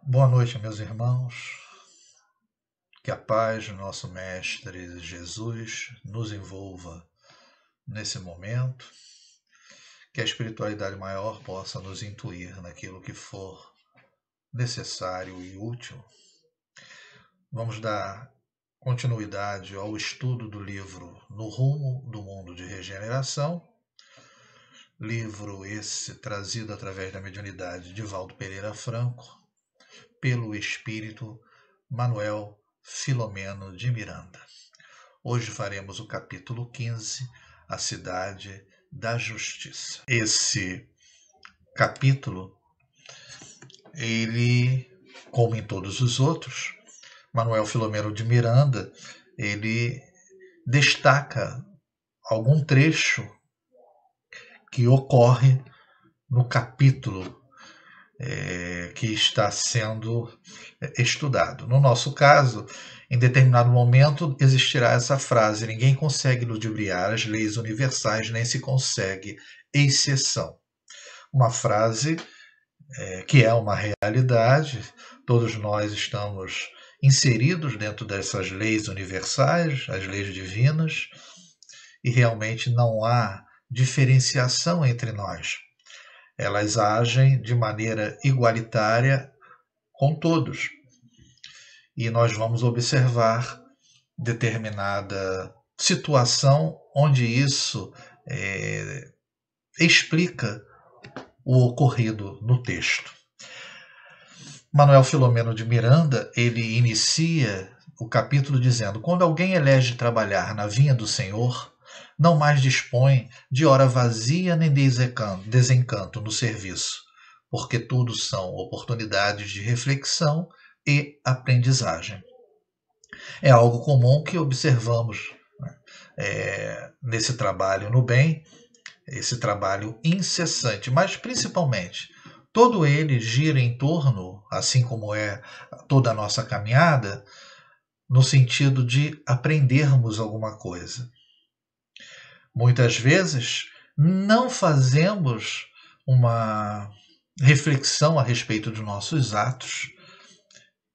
Boa noite, meus irmãos. Que a paz do nosso Mestre Jesus nos envolva nesse momento. Que a espiritualidade maior possa nos intuir naquilo que for necessário e útil. Vamos dar continuidade ao estudo do livro No Rumo do Mundo de Regeneração. Livro esse trazido através da mediunidade de Valdo Pereira Franco, pelo espírito Manuel Filomeno de Miranda. Hoje faremos o capítulo 15, A Cidade da Justiça. Esse capítulo, ele, como em todos os outros, Manuel Filomeno de Miranda, ele destaca algum trecho que ocorre no capítulo que está sendo estudado. No nosso caso, em determinado momento existirá essa frase: ninguém consegue ludibriar as leis universais, nem se consegue exceção. Uma frase que é uma realidade, todos nós estamos inseridos dentro dessas leis universais, as leis divinas, e realmente não há diferenciação entre nós. Elas agem de maneira igualitária com todos. E nós vamos observar determinada situação onde isso explica o ocorrido no texto. Manuel Filomeno de Miranda, ele inicia o capítulo dizendo: quando alguém elege trabalhar na vinha do Senhor, não mais dispõe de hora vazia nem desencanto no serviço, porque tudo são oportunidades de reflexão e aprendizagem. É algo comum que observamos nesse trabalho no bem, esse trabalho incessante, mas principalmente todo ele gira em torno, assim como é toda a nossa caminhada, no sentido de aprendermos alguma coisa. Muitas vezes não fazemos uma reflexão a respeito dos nossos atos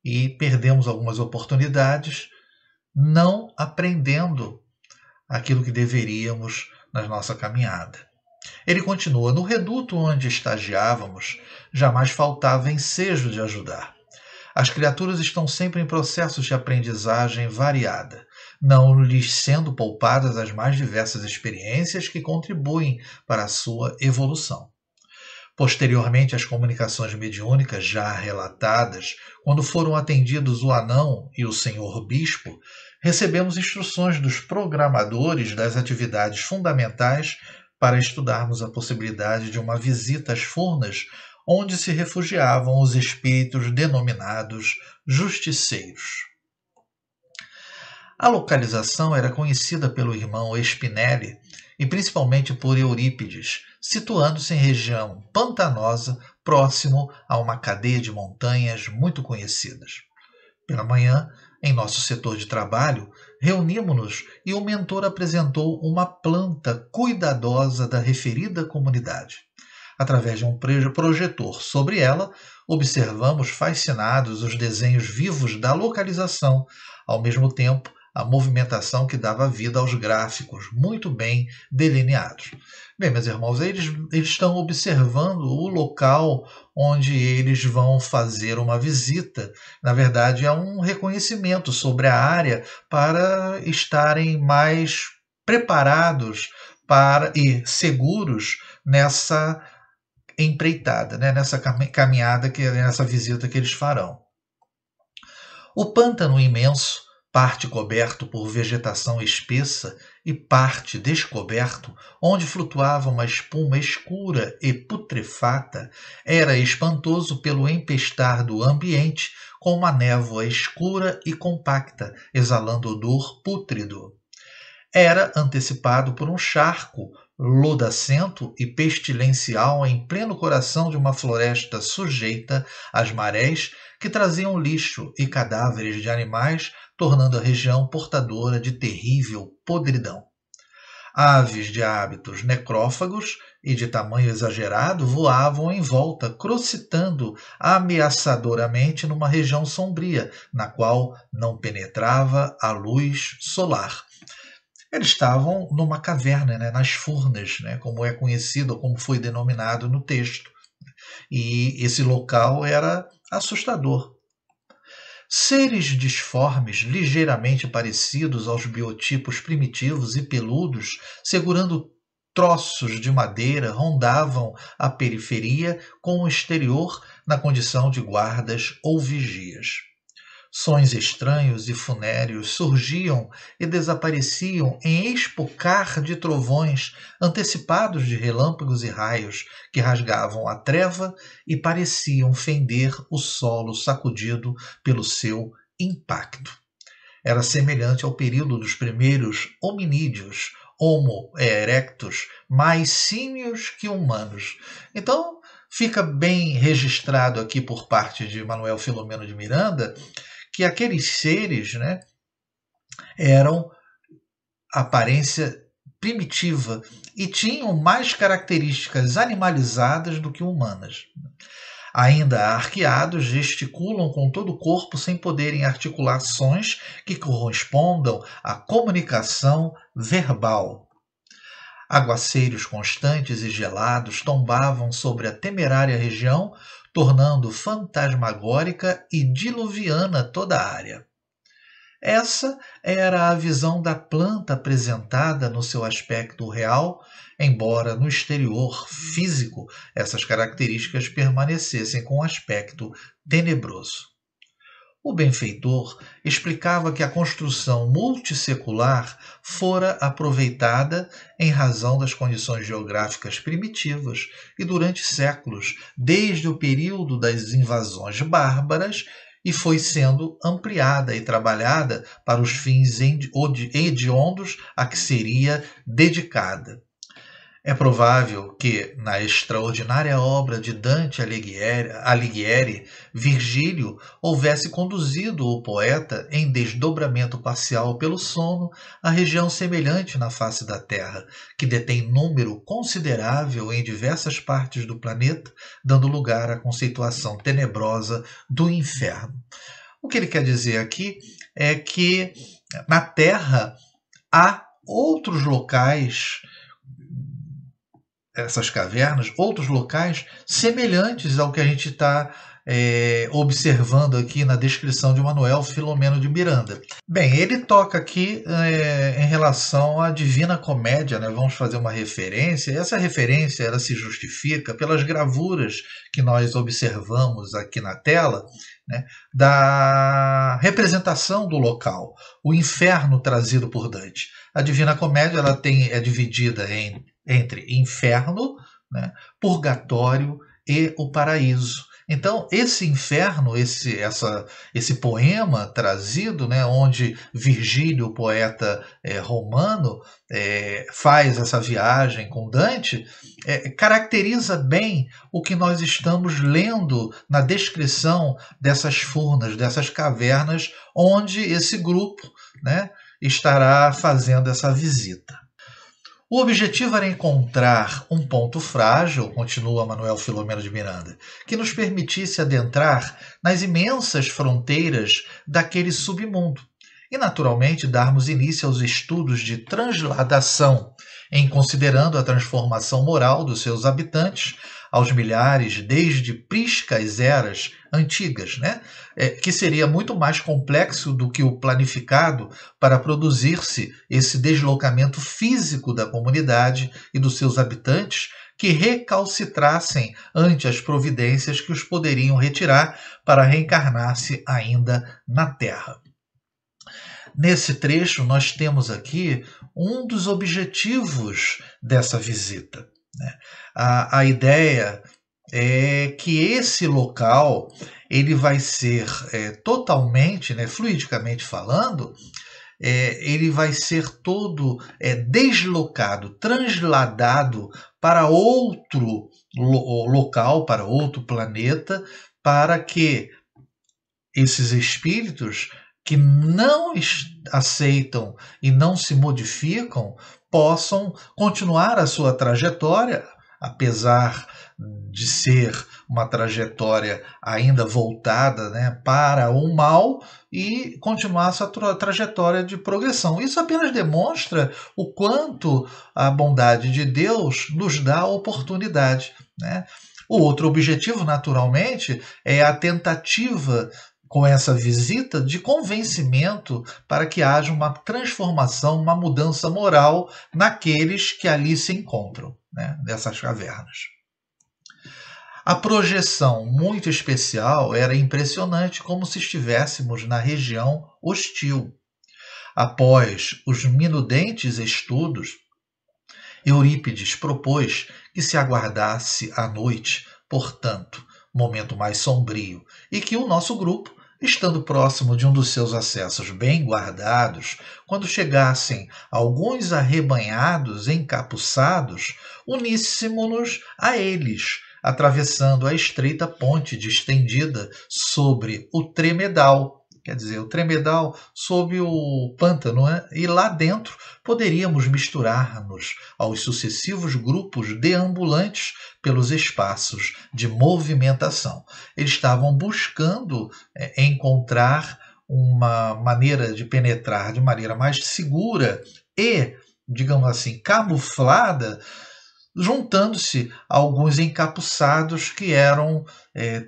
e perdemos algumas oportunidades não aprendendo aquilo que deveríamos na nossa caminhada. Ele continua: no reduto onde estagiávamos, jamais faltava ensejo de ajudar. As criaturas estão sempre em processos de aprendizagem variada, não lhes sendo poupadas as mais diversas experiências que contribuem para a sua evolução. Posteriormente às comunicações mediúnicas já relatadas, quando foram atendidos o anão e o senhor bispo, recebemos instruções dos programadores das atividades fundamentais para estudarmos a possibilidade de uma visita às furnas onde se refugiavam os espíritos denominados justiceiros. A localização era conhecida pelo irmão Spinelli e principalmente por Eurípides, situando-se em região pantanosa, próximo a uma cadeia de montanhas muito conhecidas. Pela manhã, em nosso setor de trabalho, reunimos-nos e o mentor apresentou uma planta cuidadosa da referida comunidade. Através de um projetor sobre ela, observamos fascinados os desenhos vivos da localização, ao mesmo tempo a movimentação que dava vida aos gráficos, muito bem delineados. Bem, meus irmãos, eles estão observando o local onde eles vão fazer uma visita. Na verdade, é um reconhecimento sobre a área para estarem mais preparados e seguros nessa empreitada, nessa caminhada, nessa visita que eles farão. O pântano imenso, parte coberto por vegetação espessa e parte descoberto, onde flutuava uma espuma escura e putrefata, era espantoso pelo empestar do ambiente, com uma névoa escura e compacta, exalando odor pútrido. Era antecipado por um charco lodacento e pestilencial em pleno coração de uma floresta sujeita às marés que traziam lixo e cadáveres de animais, tornando a região portadora de terrível podridão. Aves de hábitos necrófagos e de tamanho exagerado voavam em volta, crocitando ameaçadoramente numa região sombria, na qual não penetrava a luz solar. Eles estavam numa caverna, né, nas Furnas, né, como é conhecido, como foi denominado no texto. E esse local era assustador. Seres disformes, ligeiramente parecidos aos biotipos primitivos e peludos, segurando troços de madeira, rondavam a periferia com o exterior na condição de guardas ou vigias. Sons estranhos e funéreos surgiam e desapareciam em espocar de trovões antecipados de relâmpagos e raios que rasgavam a treva e pareciam fender o solo sacudido pelo seu impacto. Era semelhante ao período dos primeiros hominídeos, Homo erectus, mais símios que humanos. Então, fica bem registrado aqui por parte de Manuel Filomeno de Miranda que aqueles seres, né, eram aparência primitiva e tinham mais características animalizadas do que humanas. Ainda arqueados, gesticulam com todo o corpo sem poderem articular sons que correspondam à comunicação verbal. Aguaceiros constantes e gelados tombavam sobre a temerária região, tornando fantasmagórica e diluviana toda a área. Essa era a visão da planta apresentada no seu aspecto real, embora no exterior físico essas características permanecessem com aspecto tenebroso. O benfeitor explicava que a construção multissecular fora aproveitada em razão das condições geográficas primitivas e durante séculos, desde o período das invasões bárbaras, e foi sendo ampliada e trabalhada para os fins hediondos a que seria dedicada. É provável que, na extraordinária obra de Dante Alighieri, Virgílio houvesse conduzido o poeta em desdobramento parcial pelo sono a região semelhante na face da Terra, que detém número considerável em diversas partes do planeta, dando lugar à conceituação tenebrosa do inferno. O que ele quer dizer aqui é que na Terra há outros locais, essas cavernas, outros locais semelhantes ao que a gente está observando aqui na descrição de Manuel Filomeno de Miranda. Bem, ele toca aqui em relação à Divina Comédia, né? Vamos fazer uma referência. Essa referência ela se justifica pelas gravuras que nós observamos aqui na tela, né, da representação do local, o inferno trazido por Dante. A Divina Comédia ela é dividida entre inferno, né, purgatório e o paraíso. Então, esse inferno, esse poema trazido, né, onde Virgílio, o poeta romano, faz essa viagem com Dante, caracteriza bem o que nós estamos lendo na descrição dessas furnas, dessas cavernas, onde esse grupo, né, estará fazendo essa visita. O objetivo era encontrar um ponto frágil, continua Manuel Filomeno de Miranda, que nos permitisse adentrar nas imensas fronteiras daquele submundo e, naturalmente, darmos início aos estudos de transladação, em considerando a transformação moral dos seus habitantes aos milhares desde priscas eras antigas, né? Que seria muito mais complexo do que o planificado para produzir-se esse deslocamento físico da comunidade e dos seus habitantes que recalcitrassem ante as providências que os poderiam retirar para reencarnar-se ainda na Terra. Nesse trecho, nós temos aqui um dos objetivos dessa visita, né? A ideia é que esse local ele vai ser totalmente, né, fluidicamente falando, ele vai ser todo deslocado, transladado para outro local, para outro planeta, para que esses espíritos que não aceitam e não se modificam possam continuar a sua trajetória apesar de ser uma trajetória ainda voltada, né, para o mal, e continuar essa trajetória de progressão. Isso apenas demonstra o quanto a bondade de Deus nos dá oportunidade, né? O outro objetivo, naturalmente, é a tentativa com essa visita de convencimento para que haja uma transformação, uma mudança moral naqueles que ali se encontram, né, nessas cavernas. A projeção muito especial era impressionante, como se estivéssemos na região hostil. Após os minudentes estudos, Eurípides propôs que se aguardasse a noite, portanto, momento mais sombrio, e que o nosso grupo, estando próximo de um dos seus acessos bem guardados, quando chegassem alguns arrebanhados encapuçados, uníssemos-nos a eles, atravessando a estreita ponte distendida sobre o Tremedal, quer dizer, o Tremedal sob o pântano, né? E lá dentro poderíamos misturar-nos aos sucessivos grupos deambulantes pelos espaços de movimentação. Eles estavam buscando encontrar uma maneira de penetrar de maneira mais segura e, digamos assim, camuflada, juntando-se a alguns encapuçados que eram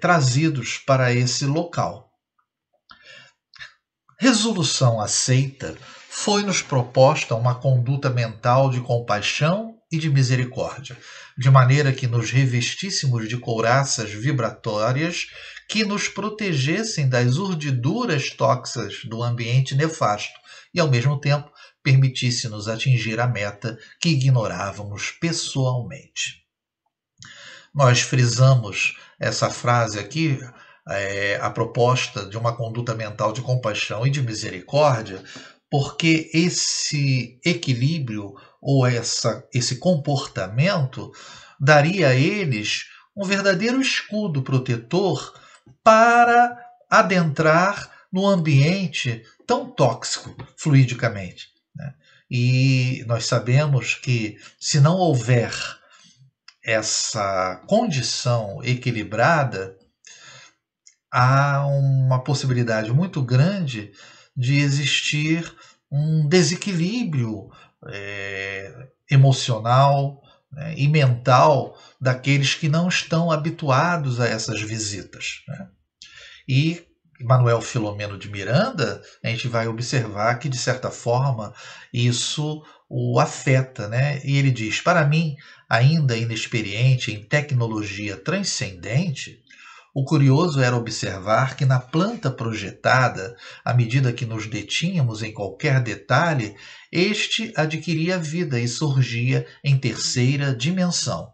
trazidos para esse local. Resolução aceita, foi-nos proposta uma conduta mental de compaixão e de misericórdia, de maneira que nos revestíssemos de couraças vibratórias que nos protegessem das urdiduras tóxicas do ambiente nefasto e, ao mesmo tempo, permitisse-nos atingir a meta que ignorávamos pessoalmente. Nós frisamos essa frase aqui, a proposta de uma conduta mental de compaixão e de misericórdia, porque esse equilíbrio ou esse comportamento daria a eles um verdadeiro escudo protetor para adentrar no ambiente tão tóxico fluidicamente, né? E nós sabemos que, se não houver essa condição equilibrada, há uma possibilidade muito grande de existir um desequilíbrio emocional, né, e mental daqueles que não estão habituados a essas visitas, né? E Manuel Filomeno de Miranda, a gente vai observar que, de certa forma, isso o afeta, né? E ele diz: para mim, ainda inexperiente em tecnologia transcendente, o curioso era observar que na planta projetada, à medida que nos detínhamos em qualquer detalhe, este adquiria vida e surgia em terceira dimensão.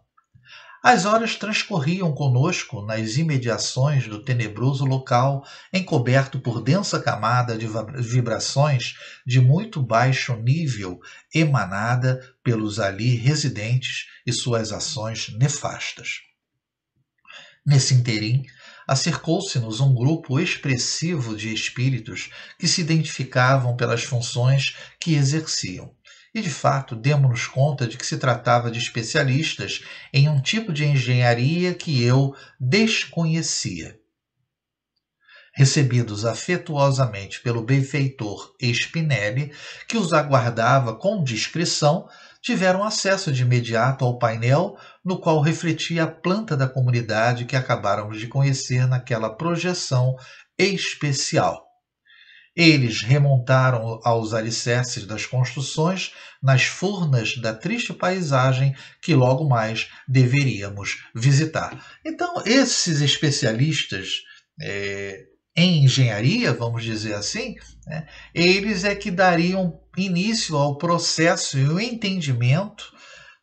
As horas transcorriam conosco nas imediações do tenebroso local, encoberto por densa camada de vibrações de muito baixo nível, emanada pelos ali residentes e suas ações nefastas. Nesse interim, acercou-se-nos um grupo expressivo de espíritos que se identificavam pelas funções que exerciam. E, de fato, demos-nos conta de que se tratava de especialistas em um tipo de engenharia que eu desconhecia. Recebidos afetuosamente pelo benfeitor Spinelli, que os aguardava com discrição, tiveram acesso de imediato ao painel no qual refletia a planta da comunidade que acabáramos de conhecer naquela projeção especial. Eles remontaram aos alicerces das construções nas furnas da triste paisagem que logo mais deveríamos visitar. Então, esses especialistas em engenharia, vamos dizer assim, né, eles é que dariam início ao processo e o entendimento,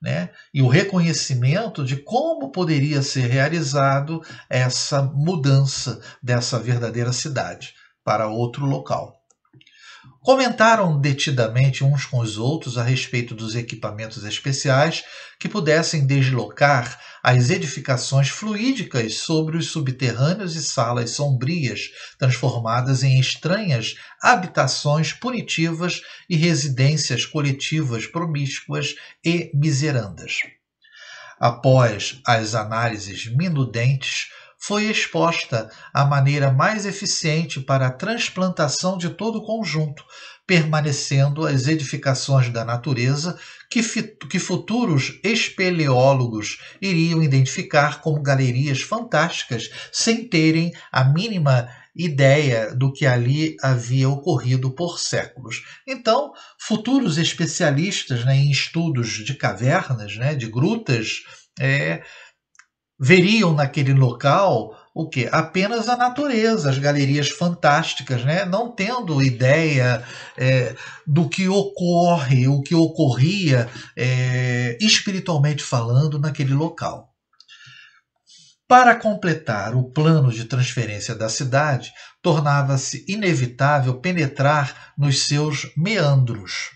né, e o reconhecimento de como poderia ser realizado essa mudança dessa verdadeira cidade para outro local. Comentaram detidamente uns com os outros a respeito dos equipamentos especiais que pudessem deslocar as edificações fluídicas sobre os subterrâneos e salas sombrias, transformadas em estranhas habitações punitivas e residências coletivas promíscuas e miserandas. Após as análises minudentes, foi exposta a maneira mais eficiente para a transplantação de todo o conjunto, permanecendo as edificações da natureza que futuros espeleólogos iriam identificar como galerias fantásticas, sem terem a mínima ideia do que ali havia ocorrido por séculos. Então, futuros especialistas, né, em estudos de cavernas, né, de grutas, veriam naquele local o quê? Apenas a natureza, as galerias fantásticas, né? Não tendo ideia do que ocorre, o que ocorria espiritualmente falando naquele local. Para completar o plano de transferência da cidade, tornava-se inevitável penetrar nos seus meandros.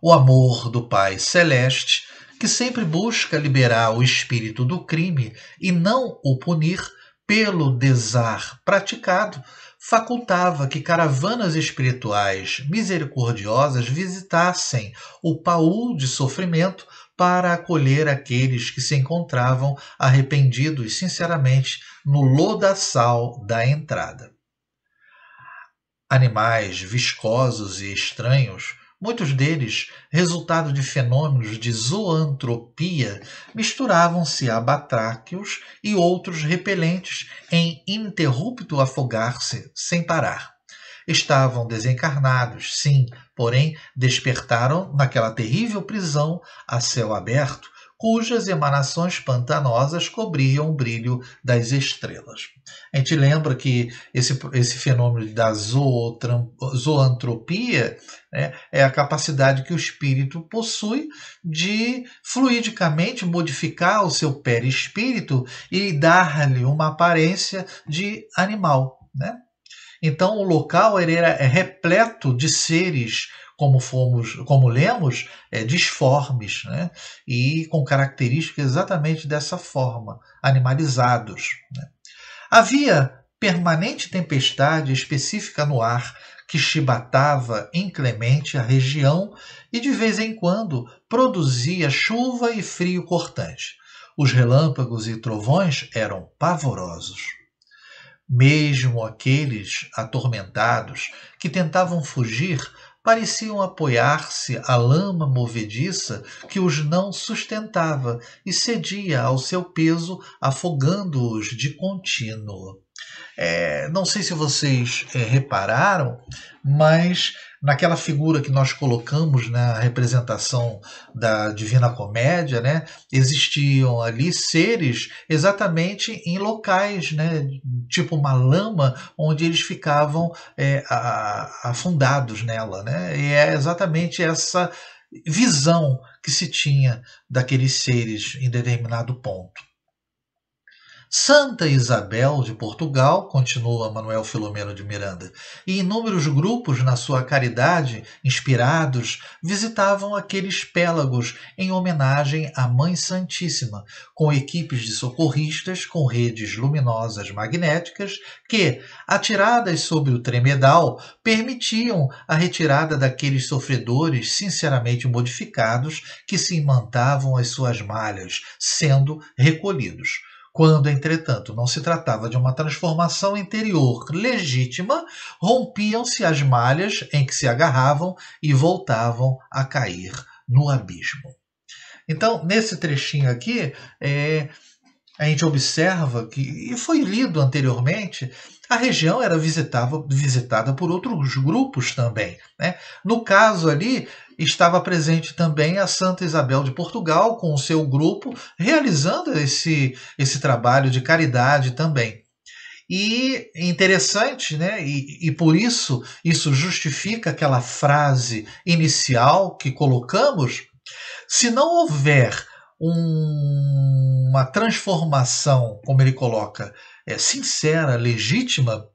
O amor do Pai Celeste, que sempre busca liberar o espírito do crime e não o punir pelo desar praticado, facultava que caravanas espirituais misericordiosas visitassem o paú de sofrimento para acolher aqueles que se encontravam arrependidos sinceramente no lodaçal da entrada. Animais viscosos e estranhos, muitos deles resultado de fenômenos de zoantropia, misturavam-se a batráquios e outros repelentes em ininterrupto afogar-se sem parar. Estavam desencarnados, sim, porém despertaram naquela terrível prisão a céu aberto, cujas emanações pantanosas cobriam o brilho das estrelas. A gente lembra que esse fenômeno da zoantropia, né, é a capacidade que o espírito possui de fluidicamente modificar o seu perispírito e dar-lhe uma aparência de animal, né? Então o local ele era repleto de seres, como lemos, disformes, né? E com características exatamente dessa forma, animalizados, né? Havia permanente tempestade específica no ar que chibatava inclemente a região e de vez em quando produzia chuva e frio cortante. Os relâmpagos e trovões eram pavorosos. Mesmo aqueles atormentados que tentavam fugir pareciam apoiar-se à lama movediça que os não sustentava e cedia ao seu peso, afogando-os de contínuo. Não sei se vocês repararam, mas naquela figura que nós colocamos na representação da Divina Comédia, né, existiam ali seres exatamente em locais, né, tipo uma lama, onde eles ficavam afundados nela, né, e é exatamente essa visão que se tinha daqueles seres em determinado ponto. Santa Isabel de Portugal, continua Manuel Filomeno de Miranda, e inúmeros grupos na sua caridade, inspirados, visitavam aqueles pélagos em homenagem à Mãe Santíssima, com equipes de socorristas com redes luminosas magnéticas que, atiradas sobre o tremedal, permitiam a retirada daqueles sofredores sinceramente modificados que se imantavam às suas malhas, sendo recolhidos. Quando, entretanto, não se tratava de uma transformação interior legítima, rompiam-se as malhas em que se agarravam e voltavam a cair no abismo. Então, nesse trechinho aqui, a gente observa que, e foi lido anteriormente, a região era visitada por outros grupos também, né? No caso ali, estava presente também a Santa Isabel de Portugal, com o seu grupo, realizando esse trabalho de caridade também. E interessante, né? E por isso justifica aquela frase inicial que colocamos: se não houver uma transformação, como ele coloca, sincera, legítima,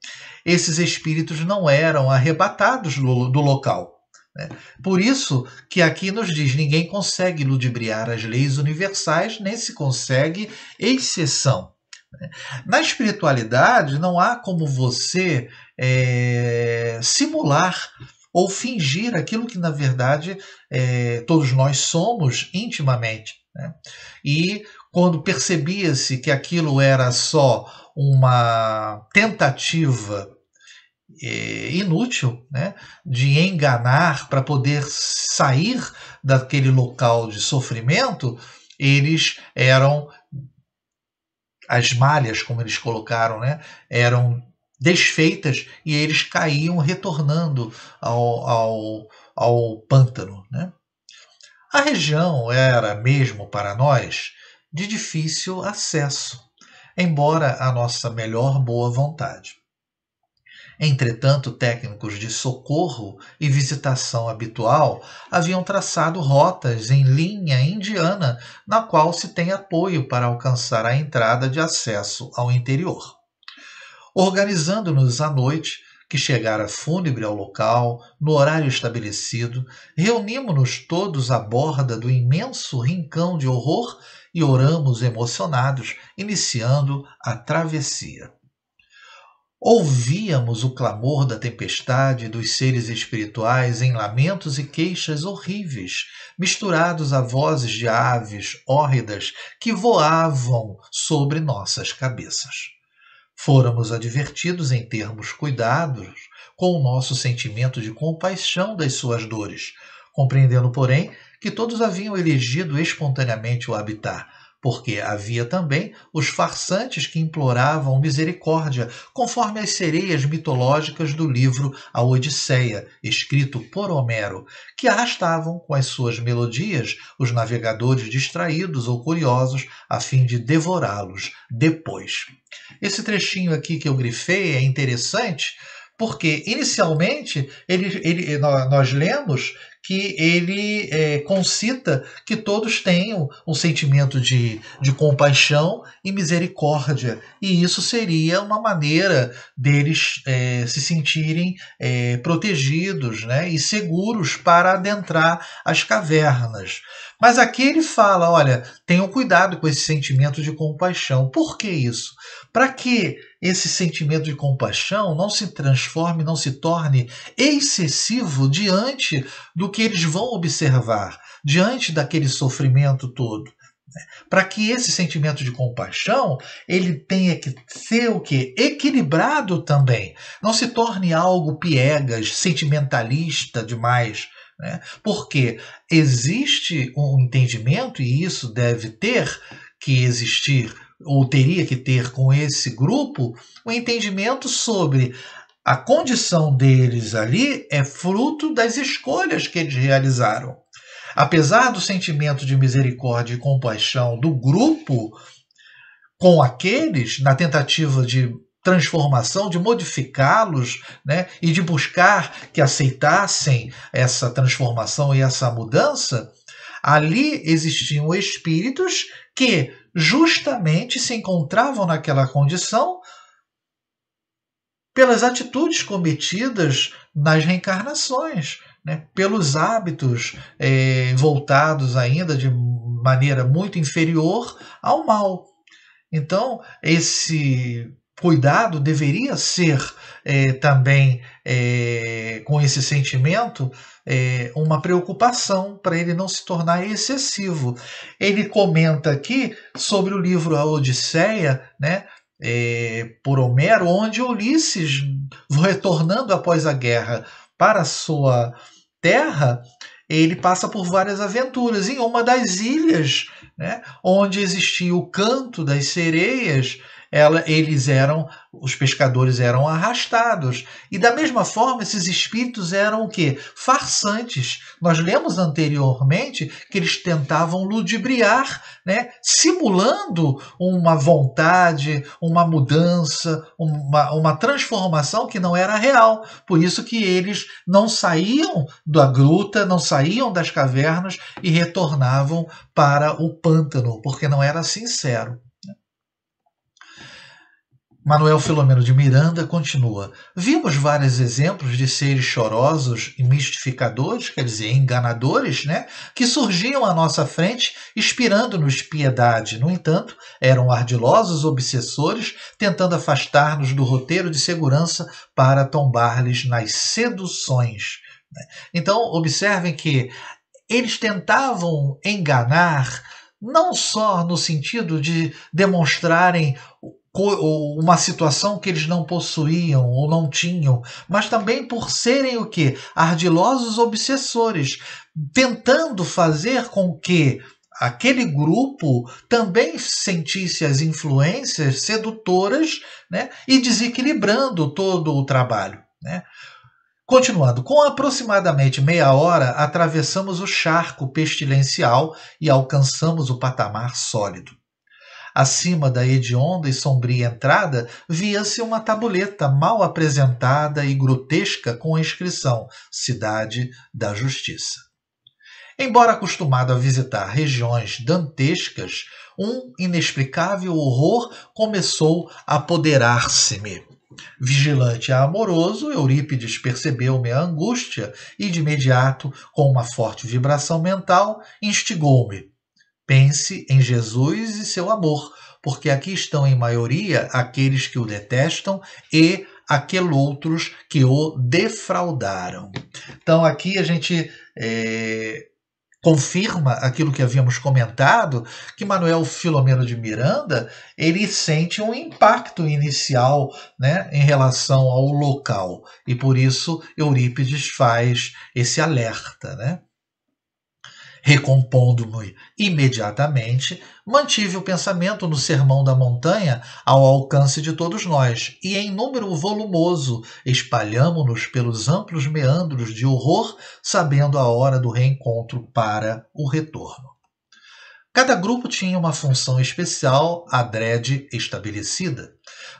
esses espíritos não eram arrebatados do local. Né? Por isso que aqui nos diz: ninguém consegue ludibriar as leis universais, nem se consegue exceção. Na espiritualidade, não há como você simular ou fingir aquilo que, na verdade, todos nós somos intimamente. né? E quando percebia-se que aquilo era só uma tentativa inútil, né, de enganar para poder sair daquele local de sofrimento, eles eram, as malhas, como eles colocaram, né, eram desfeitas e eles caíam retornando ao pântano, né? A região era, mesmo para nós, de difícil acesso, embora a nossa melhor boa vontade. Entretanto, técnicos de socorro e visitação habitual haviam traçado rotas em linha indiana, na qual se tem apoio para alcançar a entrada de acesso ao interior. Organizando-nos à noite, que chegara fúnebre ao local, no horário estabelecido, reunimos-nos todos à borda do imenso rincão de horror e oramos emocionados, iniciando a travessia. Ouvíamos o clamor da tempestade dos seres espirituais em lamentos e queixas horríveis, misturados a vozes de aves hórridas que voavam sobre nossas cabeças. Fôramos advertidos em termos cuidados com o nosso sentimento de compaixão das suas dores, compreendendo, porém, que todos haviam elegido espontaneamente o habitar, porque havia também os farsantes que imploravam misericórdia, conforme as sereias mitológicas do livro A Odisseia, escrito por Homero, que arrastavam com as suas melodias os navegadores distraídos ou curiosos a fim de devorá-los depois. Esse trechinho aqui que eu grifei é interessante porque, inicialmente, nós lemos que ele concita que todos tenham um sentimento de compaixão e misericórdia. E isso seria uma maneira deles se sentirem protegidos, né, e seguros para adentrar as cavernas. Mas aqui ele fala, olha, tenham cuidado com esse sentimento de compaixão. Por que isso? Para que esse sentimento de compaixão não se transforme, não se torne excessivo diante do que eles vão observar, diante daquele sofrimento todo. Para que esse sentimento de compaixão ele tenha que ser o quê? Equilibrado também. Não se torne algo piegas, sentimentalista demais. Né? Porque existe um entendimento, e isso deve ter que existir, ou teria que ter com esse grupo, um entendimento sobre a condição deles ali é fruto das escolhas que eles realizaram. Apesar do sentimento de misericórdia e compaixão do grupo com aqueles, na tentativa de transformação, de modificá-los, né, e de buscar que aceitassem essa transformação e essa mudança, ali existiam espíritos que justamente se encontravam naquela condição pelas atitudes cometidas nas reencarnações, né, pelos hábitos voltados ainda de maneira muito inferior ao mal. Então, esse cuidado deveria ser também, com esse sentimento, uma preocupação para ele não se tornar excessivo. Ele comenta aqui sobre o livro A Odisseia, né, por Homero, onde Ulisses, retornando após a guerra para a sua terra, ele passa por várias aventuras. Em uma das ilhas, né, onde existia o canto das sereias, os pescadores eram arrastados. E da mesma forma, esses espíritos eram o quê? Farsantes. Nós lemos anteriormente que eles tentavam ludibriar, né, simulando uma vontade, uma mudança, uma transformação que não era real. Por isso que eles não saíam da gruta, não saíam das cavernas e retornavam para o pântano, porque não era sincero. Manuel Filomeno de Miranda continua. Vimos vários exemplos de seres chorosos e mistificadores, quer dizer, enganadores, né, que surgiam à nossa frente, inspirando-nos piedade. No entanto, eram ardilosos obsessores, tentando afastar-nos do roteiro de segurança para tombar-lhes nas seduções. Então, observem que eles tentavam enganar não só no sentido de demonstrarem uma situação que eles não possuíam ou não tinham, mas também por serem o quê? Ardilosos obsessores, tentando fazer com que aquele grupo também sentisse as influências sedutoras, né, e desequilibrando todo o trabalho, né? Continuando, com aproximadamente meia hora, atravessamos o charco pestilencial e alcançamos o patamar sólido. Acima da hedionda e sombria entrada, via-se uma tabuleta mal apresentada e grotesca com a inscrição Cidade da Justiça. Embora acostumado a visitar regiões dantescas, um inexplicável horror começou a apoderar-se-me. Vigilante e amoroso, Eurípides percebeu minha angústia e, de imediato, com uma forte vibração mental, instigou-me. Pense em Jesus e seu amor, porque aqui estão em maioria aqueles que o detestam e aqueles que o defraudaram. Então aqui a gente confirma aquilo que havíamos comentado, que Manuel Filomeno de Miranda, ele sente um impacto inicial, né, em relação ao local, e por isso Eurípides faz esse alerta, né? Recompondo-me imediatamente, mantive o pensamento no Sermão da Montanha ao alcance de todos nós, e em número volumoso espalhamo-nos pelos amplos meandros de horror, sabendo a hora do reencontro para o retorno. Cada grupo tinha uma função especial adrede estabelecida.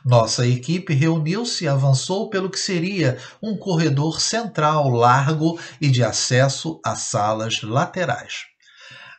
Nossa equipe reuniu-se e avançou pelo que seria um corredor central largo e de acesso a salas laterais.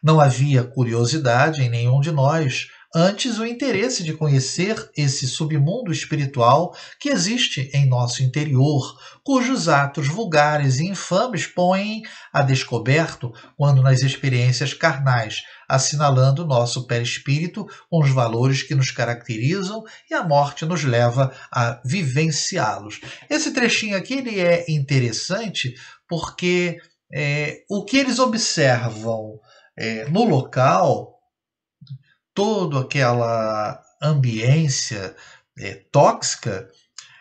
Não havia curiosidade em nenhum de nós, antes o interesse de conhecer esse submundo espiritual que existe em nosso interior, cujos atos vulgares e infames põem a descoberto quando nas experiências carnais, assinalando nosso perispírito com os valores que nos caracterizam e a morte nos leva a vivenciá-los. Esse trechinho aqui ele é interessante porque o que eles observam no local, toda aquela ambiência tóxica,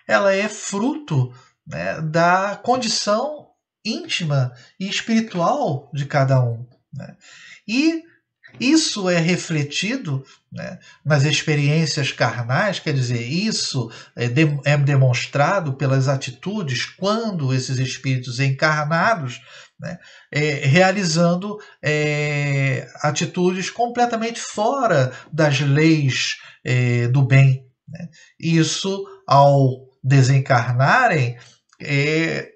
ela é fruto, né, da condição íntima e espiritual de cada um, né? E isso é refletido, né, nas experiências carnais, quer dizer, isso é demonstrado pelas atitudes quando esses espíritos encarnados, né, realizando atitudes completamente fora das leis do bem, né? Isso, ao desencarnarem,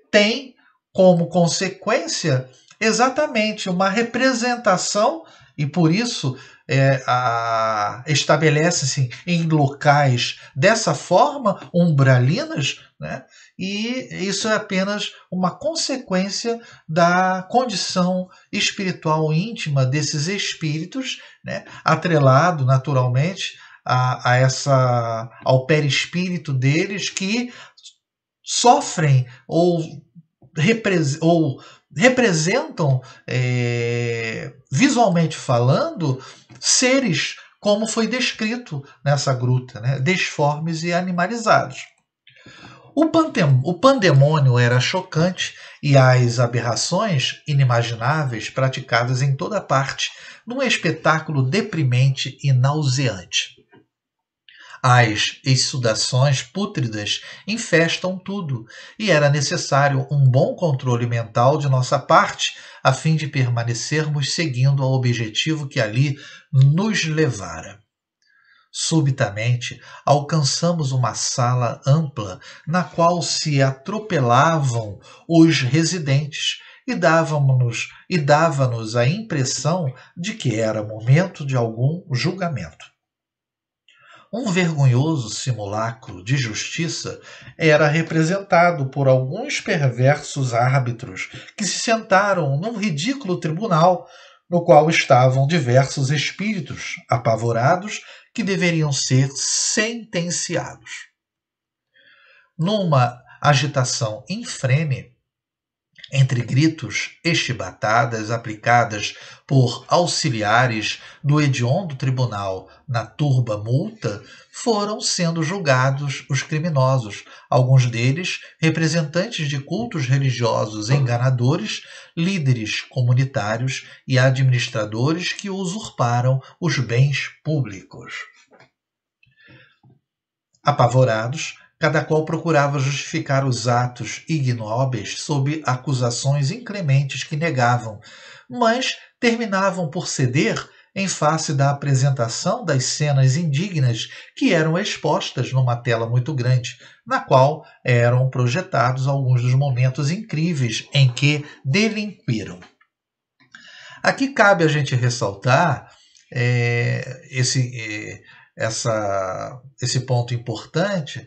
tem como consequência exatamente uma representação, e por isso estabelece-se em locais dessa forma, umbralinas, né? E isso é apenas uma consequência da condição espiritual íntima desses espíritos, né? Atrelado naturalmente ao perispírito deles, que sofrem ou representam, visualmente falando, seres como foi descrito nessa gruta, né? Desformes e animalizados. O pandemônio era chocante e as aberrações inimagináveis praticadas em toda parte, num espetáculo deprimente e nauseante. As exsudações pútridas infestam tudo, e era necessário um bom controle mental de nossa parte a fim de permanecermos seguindo ao objetivo que ali nos levara. Subitamente, alcançamos uma sala ampla na qual se atropelavam os residentes e dava-nos a impressão de que era momento de algum julgamento. Um vergonhoso simulacro de justiça era representado por alguns perversos árbitros que se sentaram num ridículo tribunal no qual estavam diversos espíritos apavorados que deveriam ser sentenciados. Numa agitação infrene, Entre gritos e chibatadas aplicadas por auxiliares do hediondo tribunal na turba multa, foram sendo julgados os criminosos, alguns deles representantes de cultos religiosos enganadores, líderes comunitários e administradores que usurparam os bens públicos. Apavorados, cada qual procurava justificar os atos ignóbeis sob acusações inclementes que negavam, mas terminavam por ceder em face da apresentação das cenas indignas que eram expostas numa tela muito grande, na qual eram projetados alguns dos momentos incríveis em que delinquiram. Aqui cabe a gente ressaltar esse ponto importante,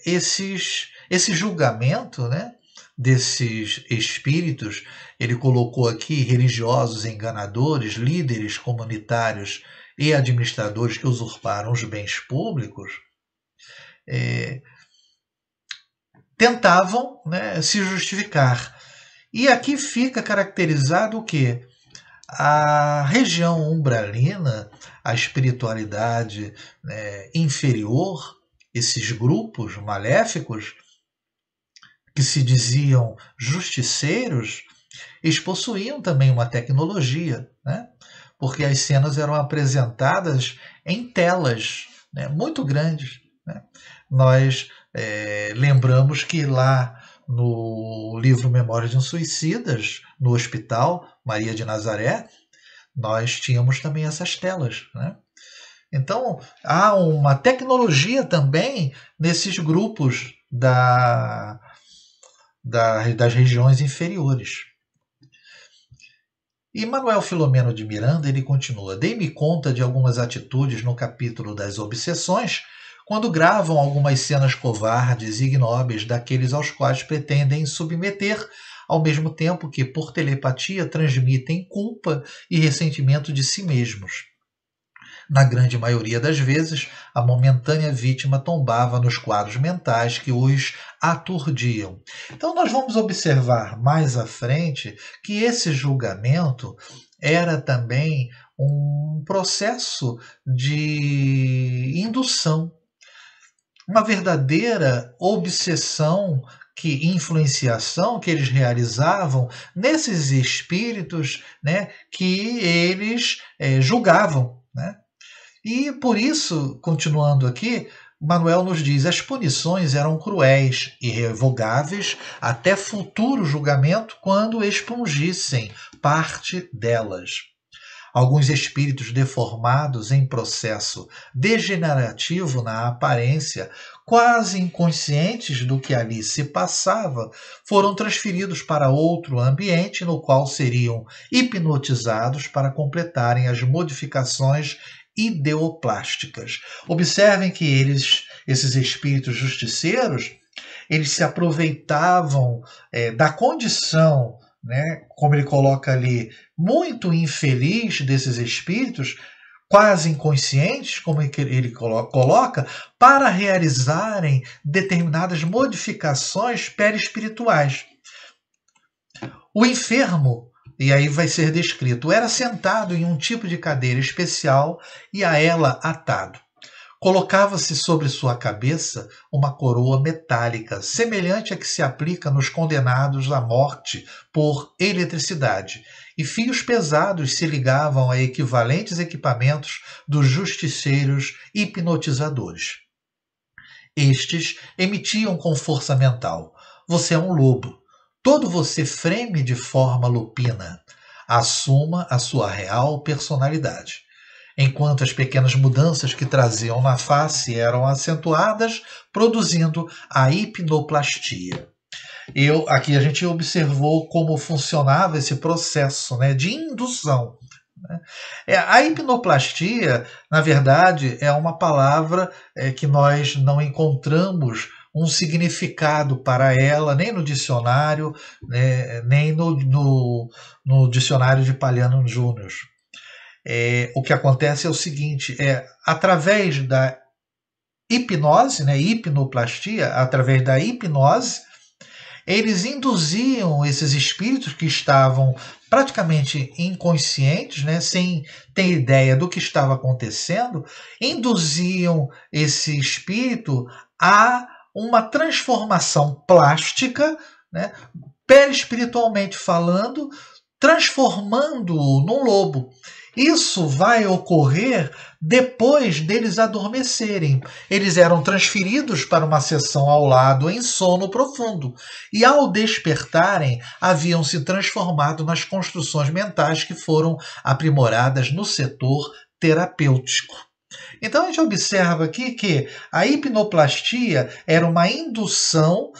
esse julgamento, né, desses espíritos. Ele colocou aqui religiosos enganadores, líderes comunitários e administradores que usurparam os bens públicos, tentavam, né, se justificar. E aqui fica caracterizado o quê? A região umbralina, a espiritualidade, né, inferior, esses grupos maléficos que se diziam justiceiros, eles possuíam também uma tecnologia, né? Porque as cenas eram apresentadas em telas, né, muito grandes, né? Nós lembramos que lá no livro Memórias de um Suicidas, no Hospital Maria de Nazaré, nós tínhamos também essas telas, né? Então, há uma tecnologia também nesses grupos das regiões inferiores. E Manuel Filomeno de Miranda, ele continua: dei-me conta de algumas atitudes no capítulo das obsessões, quando gravam algumas cenas covardes e ignóbeis daqueles aos quais pretendem submeter, ao mesmo tempo que, por telepatia, transmitem culpa e ressentimento de si mesmos. Na grande maioria das vezes, a momentânea vítima tombava nos quadros mentais que os aturdiam. Então, nós vamos observar mais à frente que esse julgamento era também um processo de indução, uma verdadeira obsessão, influenciação que eles realizavam nesses espíritos, né, que eles julgavam, né? E por isso, continuando aqui, Manuel nos diz: as punições eram cruéis, irrevogáveis, até futuro julgamento, quando expungissem parte delas. Alguns espíritos deformados em processo degenerativo na aparência, quase inconscientes do que ali se passava, foram transferidos para outro ambiente no qual seriam hipnotizados para completarem as modificações ideoplásticas. Observem que esses espíritos justiceiros, eles se aproveitavam da condição, né, como ele coloca ali, muito infeliz desses espíritos, quase inconscientes, como ele coloca, para realizarem determinadas modificações perispirituais. O enfermo, e aí vai ser descrito, era sentado em um tipo de cadeira especial e a ela atado. Colocava-se sobre sua cabeça uma coroa metálica, semelhante à que se aplica nos condenados à morte por eletricidade, e fios pesados se ligavam a equivalentes equipamentos dos justiceiros hipnotizadores. Estes emitiam com força mental: você é um lobo. Todo você freme de forma lupina. Assuma a sua real personalidade. Enquanto as pequenas mudanças que traziam na face eram acentuadas, produzindo a hipnoplastia. Aqui a gente observou como funcionava esse processo, né, de indução. A hipnoplastia, na verdade, é uma palavra que nós não encontramos um significado para ela, nem no dicionário, né, nem no dicionário de Palhano Júnior. O que acontece é o seguinte: através da hipnose, né, hipnoplastia, através da hipnose, eles induziam esses espíritos que estavam praticamente inconscientes, né, sem ter ideia do que estava acontecendo, induziam esse espírito a uma transformação plástica, né, perispiritualmente falando, transformando-o num lobo. Isso vai ocorrer depois deles adormecerem. Eles eram transferidos para uma seção ao lado em sono profundo. E ao despertarem, haviam se transformado nas construções mentais que foram aprimoradas no setor terapêutico. Então a gente observa aqui que a hipnoplastia era uma indução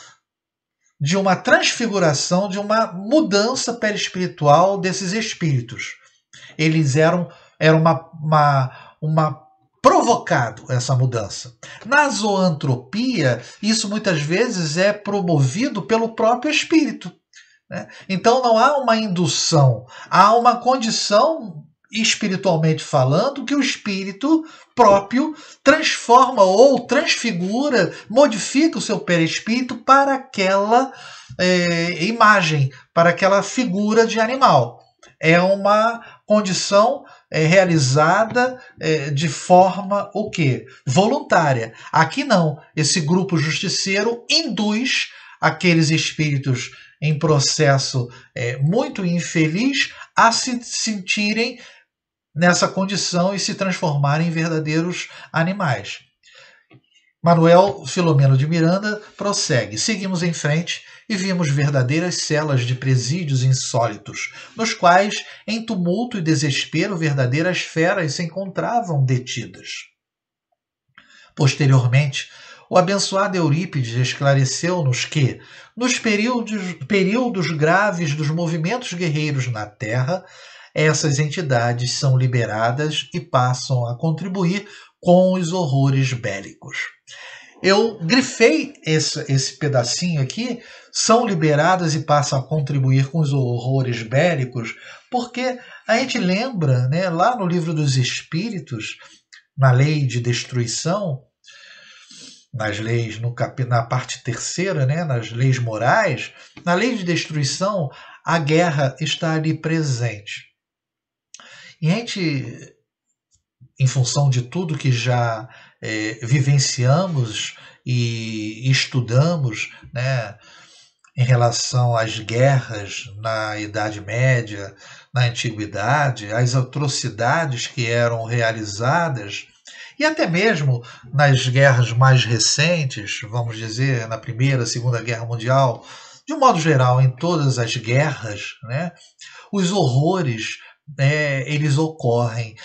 de uma transfiguração, de uma mudança perispiritual desses espíritos. Eles eram uma provocado essa mudança. Na zoantropia, isso muitas vezes é promovido pelo próprio espírito, né? Então não há uma indução, há uma condição, espiritualmente falando, que o espírito próprio transforma ou transfigura, modifica o seu perispírito para aquela imagem, para aquela figura de animal. É uma condição realizada de forma o quê? Voluntária. Aqui não. Esse grupo justiceiro induz aqueles espíritos em processo muito infeliz a se sentirem nessa condição e se transformarem em verdadeiros animais. Manuel Filomeno de Miranda prossegue. Seguimos em frente e vimos verdadeiras celas de presídios insólitos, nos quais, em tumulto e desespero, verdadeiras feras se encontravam detidas. Posteriormente, o abençoado Eurípides esclareceu-nos que, nos períodos graves dos movimentos guerreiros na Terra, essas entidades são liberadas e passam a contribuir com os horrores bélicos. Eu grifei esse pedacinho aqui, são liberadas e passam a contribuir com os horrores bélicos, porque a gente lembra, né, lá no Livro dos Espíritos, na lei de destruição, nas leis, na parte terceira, né, nas leis morais, na lei de destruição, a guerra está ali presente. E a gente, em função de tudo que já vivenciamos e estudamos, né, em relação às guerras na Idade Média, na Antiguidade, as atrocidades que eram realizadas, e até mesmo nas guerras mais recentes, vamos dizer, na Primeira, Segunda Guerra Mundial, de um modo geral, em todas as guerras, né, os horrores eles ocorrem.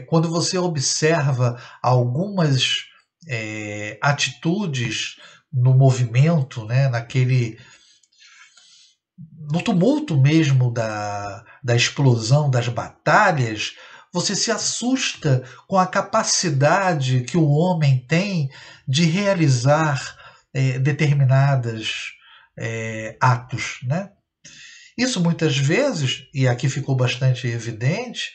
Quando você observa algumas atitudes no movimento, né, no tumulto mesmo da explosão das batalhas, você se assusta com a capacidade que o homem tem de realizar determinados atos, né? Isso muitas vezes, e aqui ficou bastante evidente,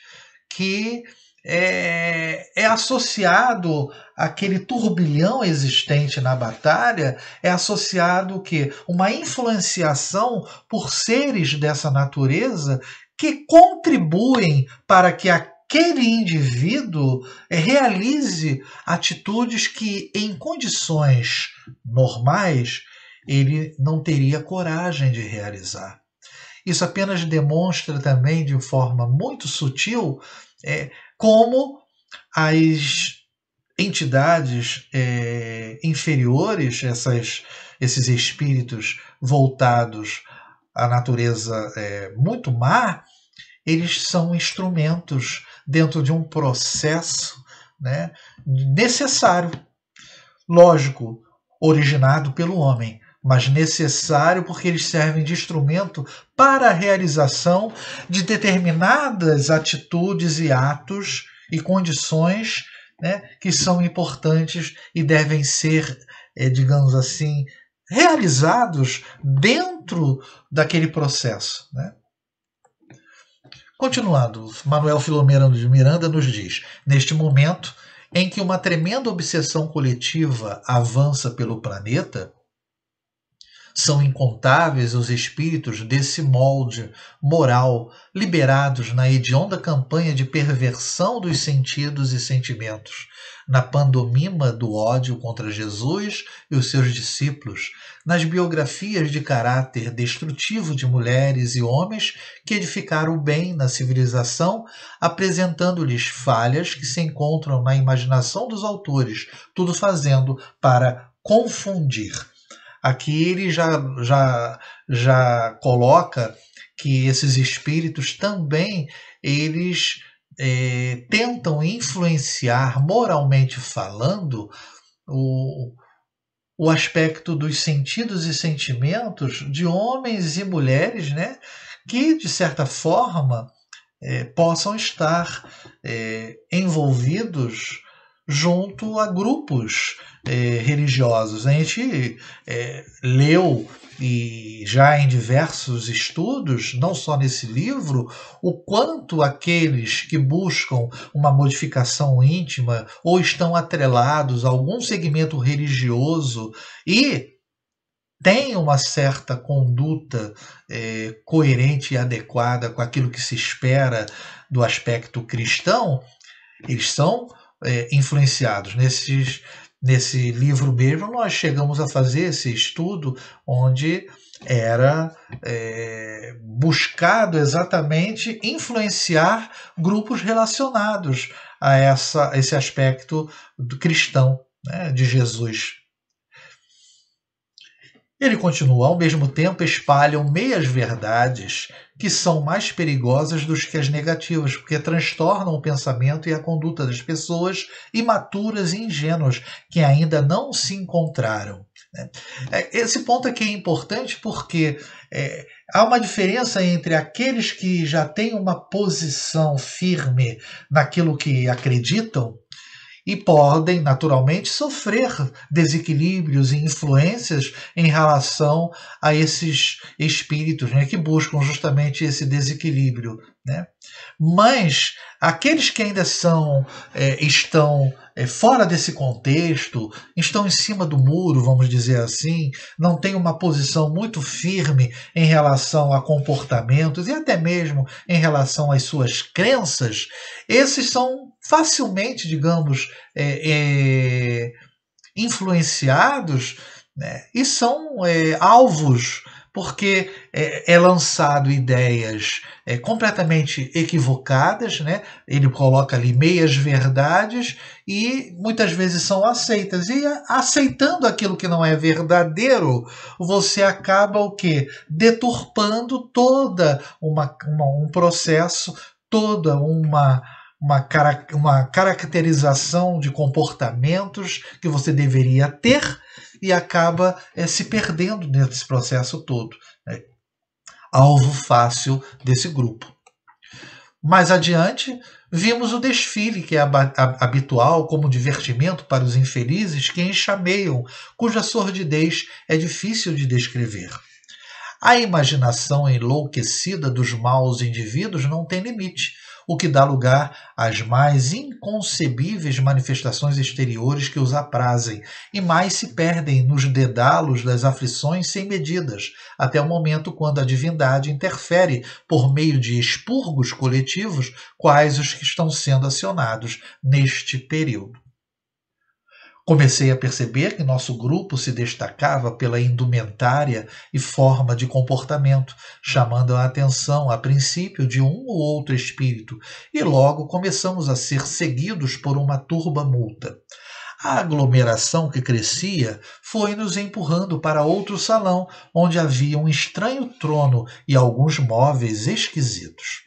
que é associado àquele turbilhão existente na batalha, é associado que uma influenciação por seres dessa natureza que contribuem para que aquele indivíduo realize atitudes que, em condições normais, ele não teria coragem de realizar. Isso apenas demonstra também, de forma muito sutil, como as entidades inferiores, esses espíritos voltados à natureza muito má, eles são instrumentos dentro de um processo, né, necessário, lógico, originado pelo homem, mas necessário porque eles servem de instrumento para a realização de determinadas atitudes e atos e condições, né, que são importantes e devem ser, digamos assim, realizados dentro daquele processo, né? Continuando, Manuel Filomeno de Miranda nos diz: neste momento em que uma tremenda obsessão coletiva avança pelo planeta, São incontáveis os espíritos desse molde moral liberados na hedionda campanha de perversão dos sentidos e sentimentos, na pantomima do ódio contra Jesus e os seus discípulos, nas biografias de caráter destrutivo de mulheres e homens que edificaram o bem na civilização, apresentando-lhes falhas que se encontram na imaginação dos autores, tudo fazendo para confundir. Aqui ele já coloca que esses espíritos também eles tentam influenciar, moralmente falando, o aspecto dos sentidos e sentimentos de homens e mulheres, né, que, de certa forma, possam estar envolvidos junto a grupos religiosos. A gente leu e já em diversos estudos, não só nesse livro, o quanto aqueles que buscam uma modificação íntima ou estão atrelados a algum segmento religioso e têm uma certa conduta coerente e adequada com aquilo que se espera do aspecto cristão, eles são influenciados. Nesse livro mesmo, nós chegamos a fazer esse estudo onde era buscado exatamente influenciar grupos relacionados a esse aspecto do cristão, né, de Jesus. Ele continua, ao mesmo tempo espalham meias-verdades que são mais perigosas do que as negativas, porque transtornam o pensamento e a conduta das pessoas imaturas e ingênuas que ainda não se encontraram. Esse ponto aqui é importante porque há uma diferença entre aqueles que já têm uma posição firme naquilo que acreditam e podem, naturalmente, sofrer desequilíbrios e influências em relação a esses espíritos, né, que buscam justamente esse desequilíbrio, né? Mas aqueles que ainda estão fora desse contexto, estão em cima do muro, vamos dizer assim, não têm uma posição muito firme em relação a comportamentos e até mesmo em relação às suas crenças, esses são facilmente, digamos, influenciados, né, e são alvos, porque é lançado ideias completamente equivocadas, né? Ele coloca ali meias verdades e muitas vezes são aceitas. E aceitando aquilo que não é verdadeiro, você acaba o quê? Deturpando toda um processo, toda uma caracterização de comportamentos que você deveria ter e acaba se perdendo nesse processo todo. Alvo fácil desse grupo. Mais adiante, vimos o desfile, que é habitual como divertimento para os infelizes que enxameiam, cuja sordidez é difícil de descrever. A imaginação enlouquecida dos maus indivíduos não tem limite, o que dá lugar às mais inconcebíveis manifestações exteriores que os aprazem, e mais se perdem nos dedalos das aflições sem medidas, até o momento quando a divindade interfere por meio de expurgos coletivos, quais os que estão sendo acionados neste período. Comecei a perceber que nosso grupo se destacava pela indumentária e forma de comportamento, chamando a atenção, a princípio, de um ou outro espírito, e logo começamos a ser seguidos por uma turba multa. A aglomeração que crescia foi nos empurrando para outro salão, onde havia um estranho trono e alguns móveis esquisitos.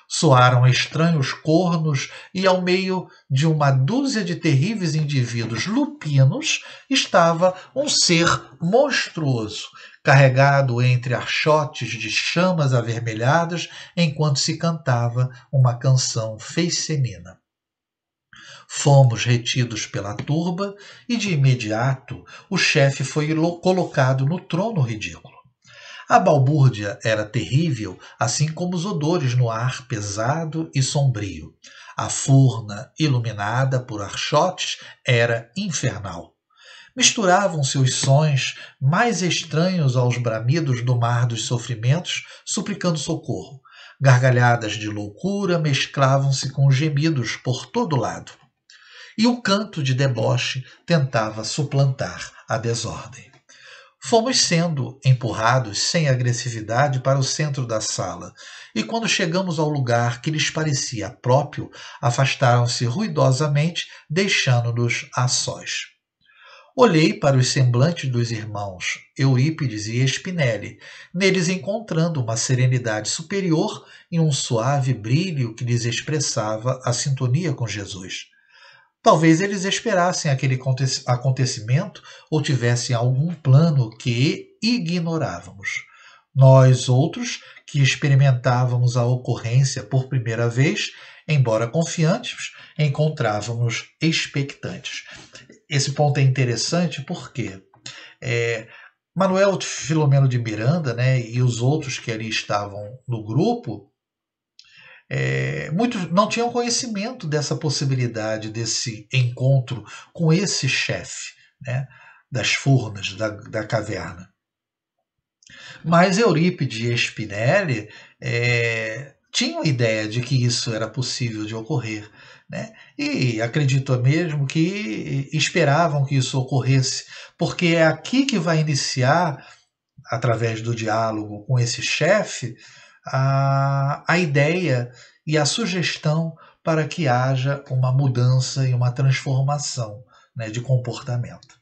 Soaram estranhos cornos e, ao meio de uma dúzia de terríveis indivíduos lupinos, estava um ser monstruoso, carregado entre archotes de chamas avermelhadas, enquanto se cantava uma canção feicemina. Fomos retidos pela turba e, de imediato, o chefe foi colocado no trono ridículo. A balbúrdia era terrível, assim como os odores no ar pesado e sombrio. A furna, iluminada por archotes, era infernal. Misturavam-se os sons mais estranhos aos bramidos do mar dos sofrimentos, suplicando socorro. Gargalhadas de loucura mesclavam-se com gemidos por todo lado. E o canto de deboche tentava suplantar a desordem. Fomos sendo empurrados sem agressividade para o centro da sala, e quando chegamos ao lugar que lhes parecia próprio, afastaram-se ruidosamente, deixando-nos a sós. Olhei para os semblantes dos irmãos Eurípides e Spinelli, neles encontrando uma serenidade superior e um suave brilho que lhes expressava a sintonia com Jesus. Talvez eles esperassem aquele acontecimento ou tivessem algum plano que ignorávamos. Nós outros, que experimentávamos a ocorrência por primeira vez, embora confiantes, encontrávamos expectantes. Esse ponto é interessante porque Manuel Filomeno de Miranda, né, e os outros que ali estavam no grupo, muitos não tinham conhecimento dessa possibilidade, desse encontro com esse chefe, né, das furnas, da caverna. Mas Eurípides e Spinelli tinham a ideia de que isso era possível de ocorrer, né? E acredito mesmo que esperavam que isso ocorresse, porque é aqui que vai iniciar, através do diálogo com esse chefe, a ideia e a sugestão para que haja uma mudança e uma transformação, né, de comportamento.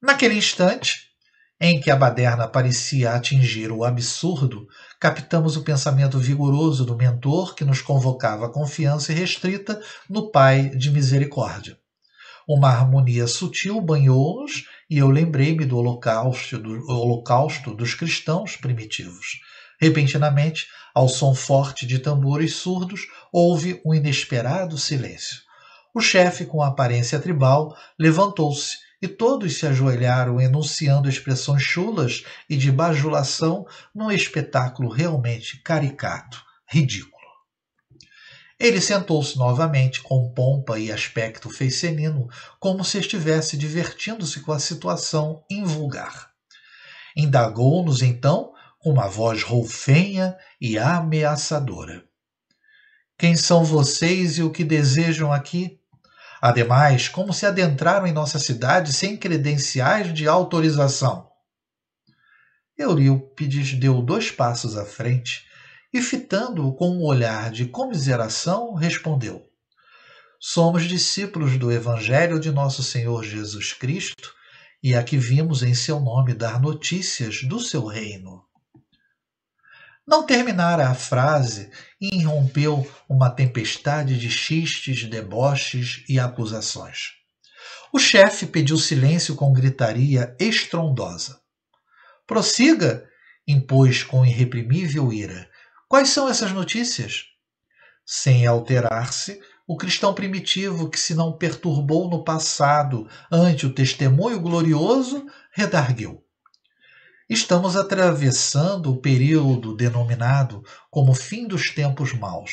Naquele instante em que a baderna parecia atingir o absurdo, captamos o pensamento vigoroso do mentor que nos convocava a confiança irrestrita no Pai de misericórdia. Uma harmonia sutil banhou-nos e eu lembrei-me do holocausto dos cristãos primitivos. Repentinamente, ao som forte de tambores surdos, houve um inesperado silêncio. O chefe, com aparência tribal, levantou-se e todos se ajoelharam enunciando expressões chulas e de bajulação num espetáculo realmente caricato, ridículo. Ele sentou-se novamente com pompa e aspecto feicenino, como se estivesse divertindo-se com a situação invulgar. Indagou-nos então com uma voz roufenha e ameaçadora. Quem são vocês e o que desejam aqui? Ademais, como se adentraram em nossa cidade sem credenciais de autorização? Eurípides deu 2 passos à frente e, fitando-o com um olhar de comiseração, respondeu: Somos discípulos do Evangelho de nosso Senhor Jesus Cristo e aqui vimos em seu nome dar notícias do seu reino. Não terminara a frase e irrompeu uma tempestade de xistes, deboches e acusações. O chefe pediu silêncio com gritaria estrondosa. Prossiga, impôs com irreprimível ira. Quais são essas notícias? Sem alterar-se, o cristão primitivo que se não perturbou no passado ante o testemunho glorioso, redarguiu. Estamos atravessando o período denominado como fim dos tempos maus,